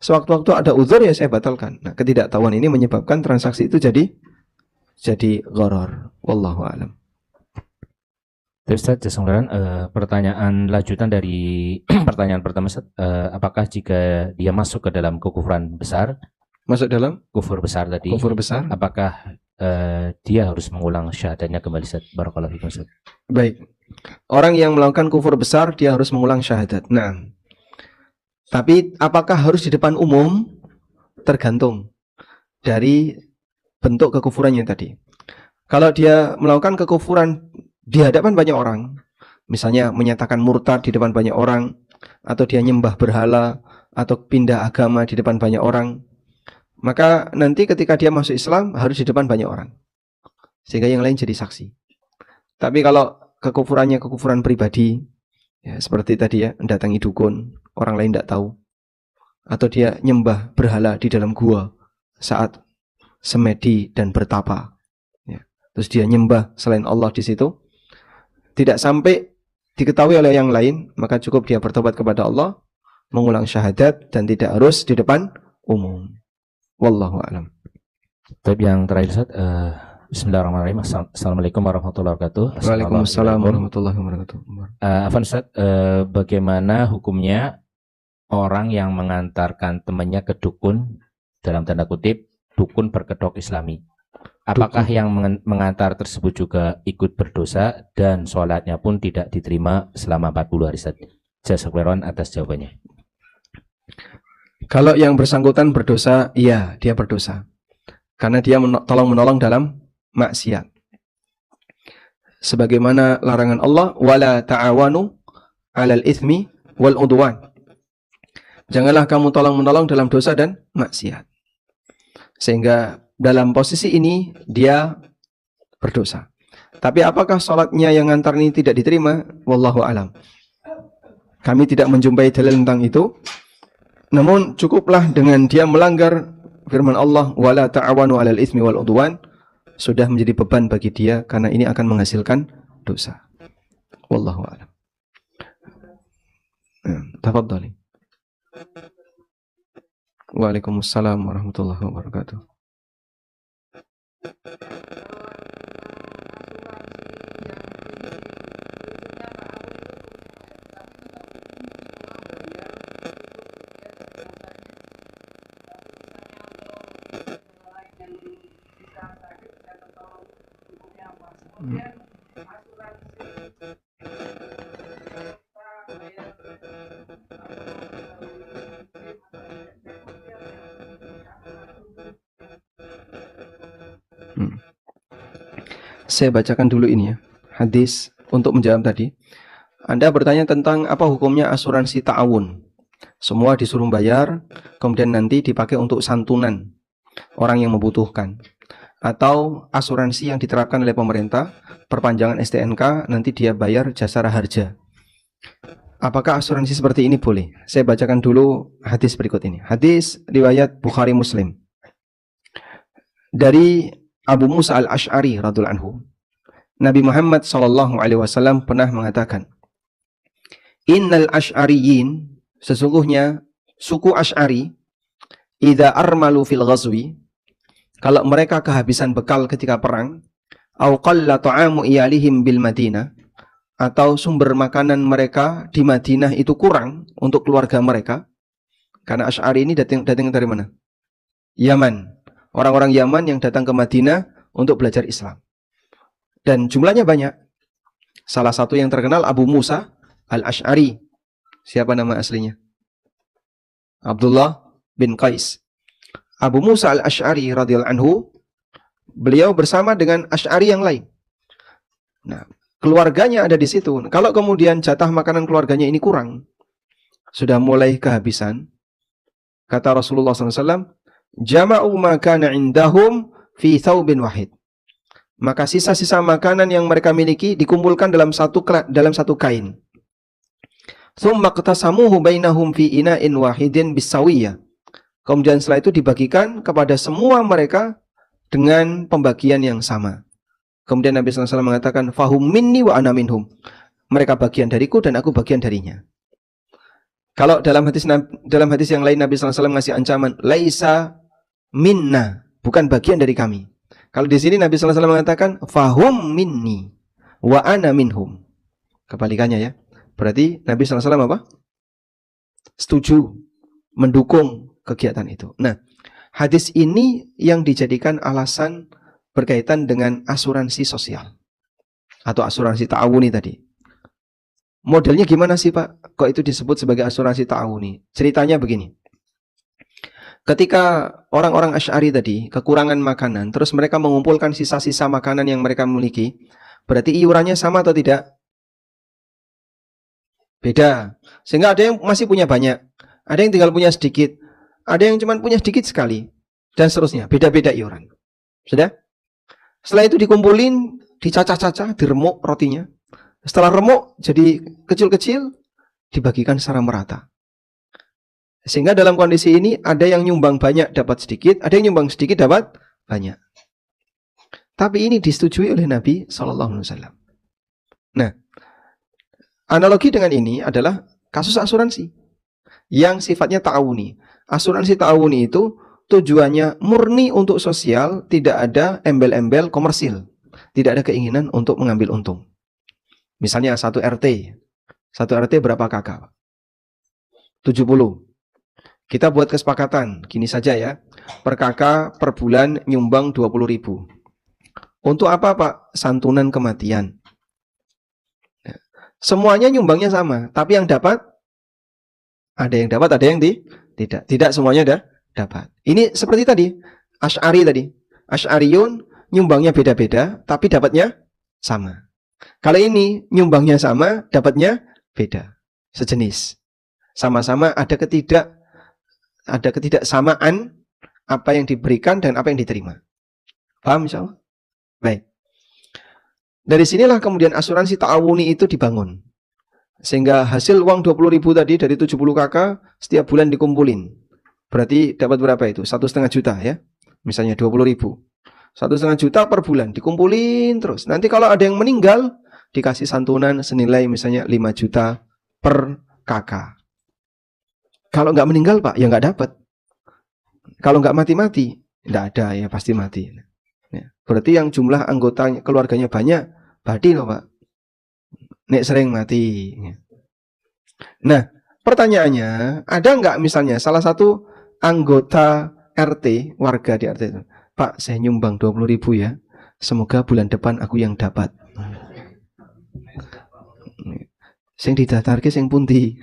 sewaktu-waktu ada uzur ya saya batalkan. Nah, ketidaktahuan ini menyebabkan transaksi itu jadi gharar. Wallahu a'lam. Ustaz, pertanyaan lanjutan dari pertanyaan pertama, Ustaz, apakah jika dia masuk ke dalam kekufuran besar, Masuk dalam kufur besar tadi, kufur besar, apakah dia harus mengulang syahadatnya kembali, Ustaz? Barakallahu fikum, Ustaz. baik. Orang yang melakukan kufur besar dia harus mengulang syahadat. Nah, tapi apakah harus di depan umum? Tergantung dari bentuk kekufurannya tadi. Kalau dia melakukan kekufuran di hadapan banyak orang, misalnya menyatakan murtad di depan banyak orang, atau dia nyembah berhala, atau pindah agama di depan banyak orang, maka nanti ketika dia masuk Islam harus di depan banyak orang, sehingga yang lain jadi saksi. Tapi kalau kekufurannya kekufuran pribadi, ya, seperti tadi ya, mendatangi dukun, orang lain tidak tahu, atau dia nyembah berhala di dalam gua saat semedi dan bertapa, ya, terus dia nyembah selain Allah di situ, tidak sampai diketahui oleh yang lain, maka cukup dia bertobat kepada Allah, mengulang syahadat, dan tidak harus di depan umum. Wallahu a'lam. Tapi yang terakhir, Ustaz, bismillahirrahmanirrahim. Assalamualaikum warahmatullahi wabarakatuh. Waalaikumsalam warahmatullahi wabarakatuh. Afwan, Ustaz, bagaimana hukumnya orang yang mengantarkan temannya ke dukun, dalam tanda kutip, dukun berkedok Islami? Apakah yang mengantar tersebut juga ikut berdosa dan sholatnya pun tidak diterima selama 40 hari, Ustaz? Jazakallahu khairan atas jawabannya. Kalau yang bersangkutan berdosa, iya dia berdosa, karena dia tolong-menolong dalam maksiat. Sebagaimana larangan Allah, wala ta'awanu 'alal itsmi wal 'udwan. Janganlah kamu tolong-menolong dalam dosa dan maksiat. Sehingga dalam posisi ini dia berdosa. Tapi apakah sholatnya yang ngantar ini tidak diterima? Wallahu alam. Kami tidak menjumpai dalil tentang itu. Namun cukuplah dengan dia melanggar firman Allah, wala ta'awanu 'alal itsmi wal 'udwan, sudah menjadi beban bagi dia, karena ini akan menghasilkan dosa. Wallahu a'lam. Tafadhali. Waalaikumsalam warahmatullahi wabarakatuh. Saya bacakan dulu ini ya, hadis untuk menjawab tadi. Anda bertanya tentang apa hukumnya asuransi ta'awun. Semua disuruh bayar, kemudian nanti dipakai untuk santunan orang yang membutuhkan. Atau asuransi yang diterapkan oleh pemerintah, perpanjangan STNK, nanti dia bayar jasara harja. Apakah asuransi seperti ini boleh? Saya bacakan dulu hadis berikut ini. Hadis riwayat Bukhari Muslim. Dari Abu Musa al-Ash'ari radhiyallahu anhu, Nabi Muhammad SAW pernah mengatakan, Innal Ash'ariyin, sesungguhnya suku Ash'ari, idza armalu fil ghazwi, kalau mereka kehabisan bekal ketika perang, au qalla ta'amu iyalihim bil Madinah, atau sumber makanan mereka di Madinah itu kurang untuk keluarga mereka, karena Ash'ari ini datang dari mana? Yaman. Orang-orang Yaman yang datang ke Madinah untuk belajar Islam. Dan jumlahnya banyak. Salah satu yang terkenal Abu Musa al-Ash'ari. Siapa nama aslinya? Abdullah bin Qais. Abu Musa al-Ash'ari radhiyallahu anhu, beliau bersama dengan Ash'ari yang lain. Nah, keluarganya ada di situ. Kalau kemudian jatah makanan keluarganya ini kurang, sudah mulai kehabisan, kata Rasulullah SAW, jama'u ma kana indahum fi thawbin wahid. Maka sisa-sisa makanan yang mereka miliki dikumpulkan dalam satu kain. Tsumma qtasamuhu bainahum fi ina'in wahidin bisawiyah. Kemudian setelah itu dibagikan kepada semua mereka dengan pembagian yang sama. Kemudian Nabi SAW mengatakan, fahum minni wa ana minhum. mereka bagian dariku dan aku bagian darinya. Kalau dalam hadis yang lain Nabi SAW ngasih ancaman, laisa minna, bukan bagian dari kami. Kalau di sini Nabi SAW mengatakan, fahum minni, wa ana minhum. Kebalikannya ya. Berarti Nabi SAW apa? Setuju, mendukung kegiatan itu. Nah, hadis ini yang dijadikan alasan berkaitan dengan asuransi sosial atau asuransi ta'awuni tadi. Modelnya gimana sih Pak? Kok itu disebut sebagai asuransi ta'awuni? Ceritanya begini. Ketika orang-orang Asy'ari tadi kekurangan makanan, terus mereka mengumpulkan sisa-sisa makanan yang mereka miliki, berarti iurannya sama atau tidak? Beda. Sehingga ada yang masih punya banyak, ada yang tinggal punya sedikit, ada yang cuma punya sedikit sekali, dan seterusnya. Beda-beda iuran. Sudah? Setelah itu dikumpulin, dicacah-cacah, diremuk rotinya. Setelah remuk jadi kecil-kecil, dibagikan secara merata. Sehingga dalam kondisi ini ada yang nyumbang banyak dapat sedikit, ada yang nyumbang sedikit dapat banyak. Tapi ini disetujui oleh Nabi SAW. Nah, analogi dengan ini adalah kasus asuransi yang sifatnya ta'awuni. Asuransi ta'awuni itu tujuannya murni untuk sosial, tidak ada embel-embel komersil, tidak ada keinginan untuk mengambil untung. Misalnya satu RT berapa kakak? 70. Kita buat kesepakatan, gini saja ya. Per kakak per bulan nyumbang 20.000. Untuk apa Pak? Santunan kematian. Semuanya nyumbangnya sama, tapi yang dapat ada yang dapat, ada yang tidak. Tidak semuanya dapat. Ini seperti tadi, Asy'ari tadi. Asy'ariyun nyumbangnya beda-beda, tapi dapatnya sama. Kalau ini nyumbangnya sama, dapatnya beda, sejenis. Sama-sama ada ketidaksamaan apa yang diberikan dan apa yang diterima. Paham insyaallah? Baik. Dari sinilah kemudian asuransi ta'awuni itu dibangun. Sehingga hasil uang 20.000 tadi dari 70 kakak setiap bulan dikumpulin. Berarti dapat berapa itu? 1,5 juta ya. Misalnya 20.000. 1,5 juta per bulan dikumpulin terus. Nanti kalau ada yang meninggal dikasih santunan senilai misalnya 5 juta per kakak. Kalau nggak meninggal Pak, ya nggak dapat. Kalau nggak mati-mati, nggak ada ya pasti mati. Ya. Berarti yang jumlah anggota keluarganya banyak, badi loh Pak. Nek sering mati. Nah, pertanyaannya, ada nggak misalnya salah satu anggota RT, warga di RT itu, Pak, saya nyumbang 20.000 ya. Semoga bulan depan aku yang dapat. Sing didatarke sing pundi.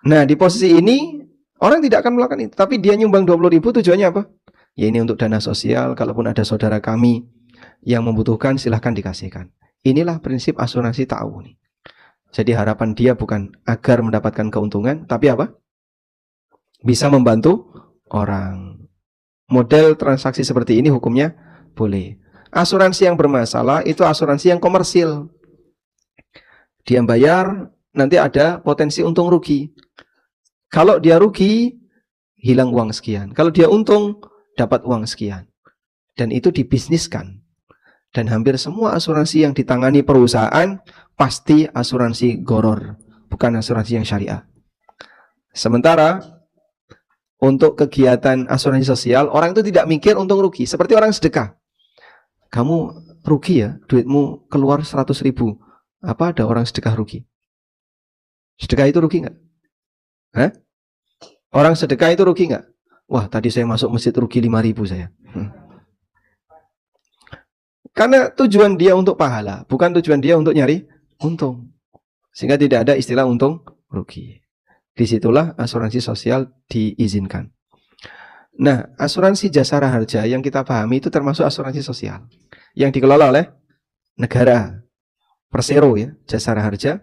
Nah, di posisi ini orang tidak akan melakukan itu, tapi dia nyumbang 20.000 tujuannya apa? Ya ini untuk dana sosial, kalaupun ada saudara kami yang membutuhkan silahkan dikasihkan. Inilah prinsip asuransi ta'awuni. Jadi harapan dia bukan agar mendapatkan keuntungan, tapi apa? Bisa membantu orang. Model transaksi seperti ini hukumnya boleh. Asuransi yang bermasalah itu asuransi yang komersil. Dia bayar, nanti ada potensi untung rugi. Kalau dia rugi, hilang uang sekian. Kalau dia untung, dapat uang sekian. Dan itu dibisniskan. Dan hampir semua asuransi yang ditangani perusahaan pasti asuransi goror, bukan asuransi yang syariah. Sementara untuk kegiatan asuransi sosial, orang itu tidak mikir untung rugi. Seperti orang sedekah. Kamu rugi ya, duitmu keluar 100.000. Apa ada orang sedekah rugi? Sedekah itu rugi nggak? Hah? Orang sedekah itu rugi nggak? Wah, tadi saya masuk masjid rugi 5.000 saya. Karena tujuan dia untuk pahala, bukan tujuan dia untuk nyari untung. Sehingga tidak ada istilah untung rugi. Disitulah asuransi sosial diizinkan. Nah, asuransi jasara harja yang kita pahami itu termasuk asuransi sosial yang dikelola oleh negara, persero ya, jasara harja,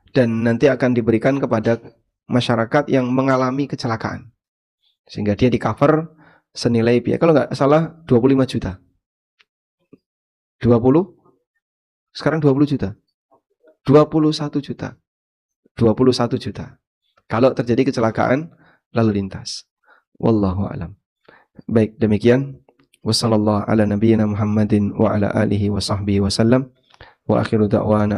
dan nanti akan diberikan kepada masyarakat yang mengalami kecelakaan, sehingga dia di cover senilai biaya, kalau nggak salah 25 juta. 20? Sekarang 20 juta. 21 juta. 21 juta. Kalau terjadi kecelakaan lalu lintas. Wallahu a'lam. Baik, demikian. Wassallallahu ala nabiyyina Muhammadin wa ala alihi wa sahbihi wasallam. Wa akhiru da'wana